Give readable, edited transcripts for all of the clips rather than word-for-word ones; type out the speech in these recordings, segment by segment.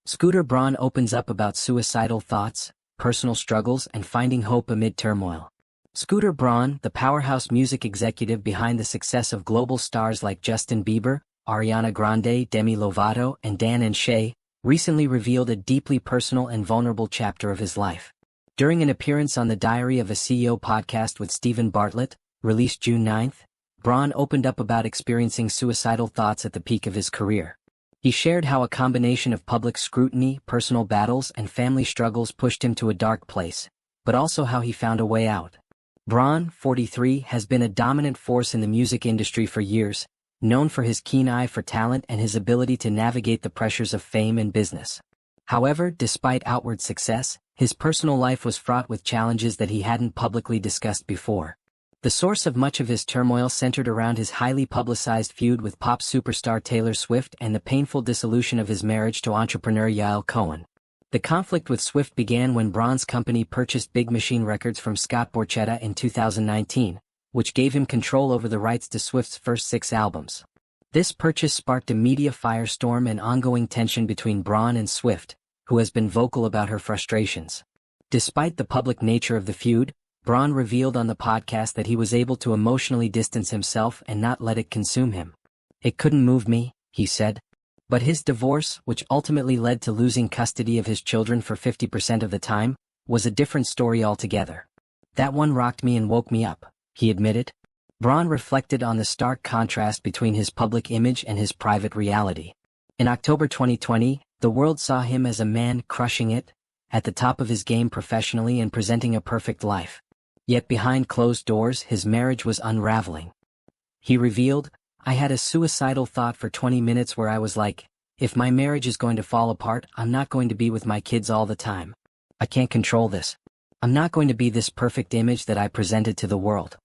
Scooter Braun opens up about suicidal thoughts, personal struggles, and finding hope amid turmoil. Scooter Braun, the powerhouse music executive behind the success of global stars like Justin Bieber, Ariana Grande, Demi Lovato, and Dan and Shay, recently revealed a deeply personal and vulnerable chapter of his life. During an appearance on the Diary of a CEO podcast with Stephen Bartlett, released June 9, Braun opened up about experiencing suicidal thoughts at the peak of his career. He shared how a combination of public scrutiny, personal battles, and family struggles pushed him to a dark place, but also how he found a way out. Braun, 43, has been a dominant force in the music industry for years, known for his keen eye for talent and his ability to navigate the pressures of fame and business. However, despite outward success, his personal life was fraught with challenges that he hadn't publicly discussed before. The source of much of his turmoil centered around his highly publicized feud with pop superstar Taylor Swift and the painful dissolution of his marriage to entrepreneur Yael Cohen. The conflict with Swift began when Braun's company purchased Big Machine Records from Scott Borchetta in 2019, which gave him control over the rights to Swift's first 6 albums. This purchase sparked a media firestorm and ongoing tension between Braun and Swift, who has been vocal about her frustrations. Despite the public nature of the feud, Braun revealed on the podcast that he was able to emotionally distance himself and not let it consume him. "It couldn't move me," he said. But his divorce, which ultimately led to losing custody of his children for 50% of the time, was a different story altogether. "That one rocked me and woke me up," he admitted. Braun reflected on the stark contrast between his public image and his private reality. In October 2020, the world saw him as a man crushing it, at the top of his game professionally and presenting a perfect life. Yet behind closed doors, his marriage was unraveling. He revealed, "I had a suicidal thought for 20 minutes where I was like, if my marriage is going to fall apart, I'm not going to be with my kids all the time. I can't control this. I'm not going to be this perfect image that I presented to the world.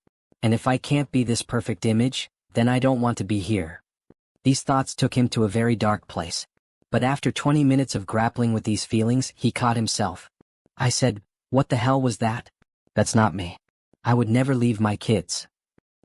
And if I can't be this perfect image, then I don't want to be here." These thoughts took him to a very dark place. But after 20 minutes of grappling with these feelings, he caught himself. "I said, what the hell was that? That's not me. I would never leave my kids."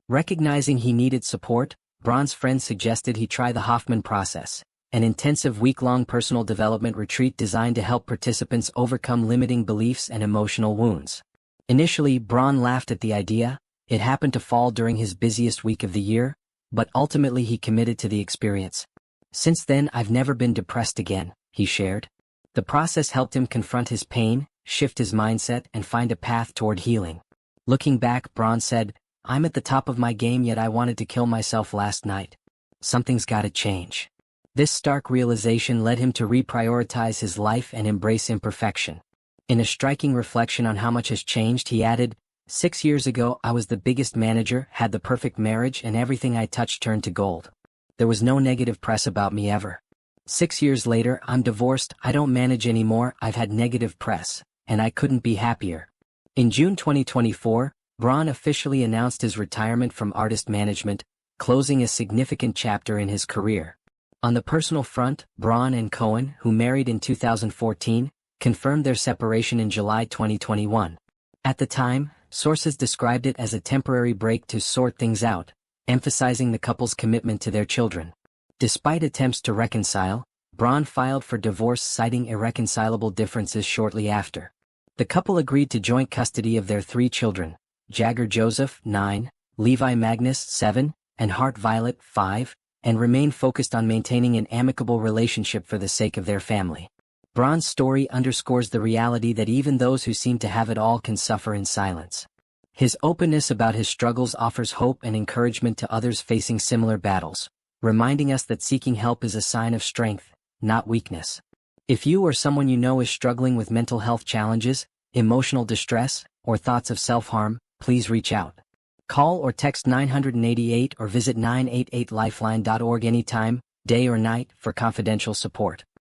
Recognizing he needed support, Braun's friends suggested he try the Hoffman Process, an intensive week-long personal development retreat designed to help participants overcome limiting beliefs and emotional wounds. Initially, Braun laughed at the idea. It happened to fall during his busiest week of the year, but ultimately he committed to the experience. "Since then, I've never been depressed again," he shared. The process helped him confront his pain, shift his mindset, and find a path toward healing. Looking back, Braun said, "I'm at the top of my game, yet I wanted to kill myself last night. Something's gotta change." This stark realization led him to reprioritize his life and embrace imperfection. In a striking reflection on how much has changed, he added, 6 years ago I was the biggest manager, had the perfect marriage, and everything I touched turned to gold. There was no negative press about me ever. 6 years later, I'm divorced, I don't manage anymore, I've had negative press, and I couldn't be happier." In June 2024, Braun officially announced his retirement from artist management, closing a significant chapter in his career. On the personal front, Braun and Cohen, who married in 2014, confirmed their separation in July 2021. At the time, sources described it as a temporary break to sort things out, emphasizing the couple's commitment to their children. Despite attempts to reconcile, Braun filed for divorce citing irreconcilable differences shortly after. The couple agreed to joint custody of their 3 children, Jagger Joseph, 9, Levi Magnus, 7, and Hart Violet, 5, and remain focused on maintaining an amicable relationship for the sake of their family. Braun's story underscores the reality that even those who seem to have it all can suffer in silence. His openness about his struggles offers hope and encouragement to others facing similar battles, reminding us that seeking help is a sign of strength, not weakness. If you or someone you know is struggling with mental health challenges, emotional distress, or thoughts of self-harm, please reach out. Call or text 988 or visit 988lifeline.org anytime, day or night, for confidential support.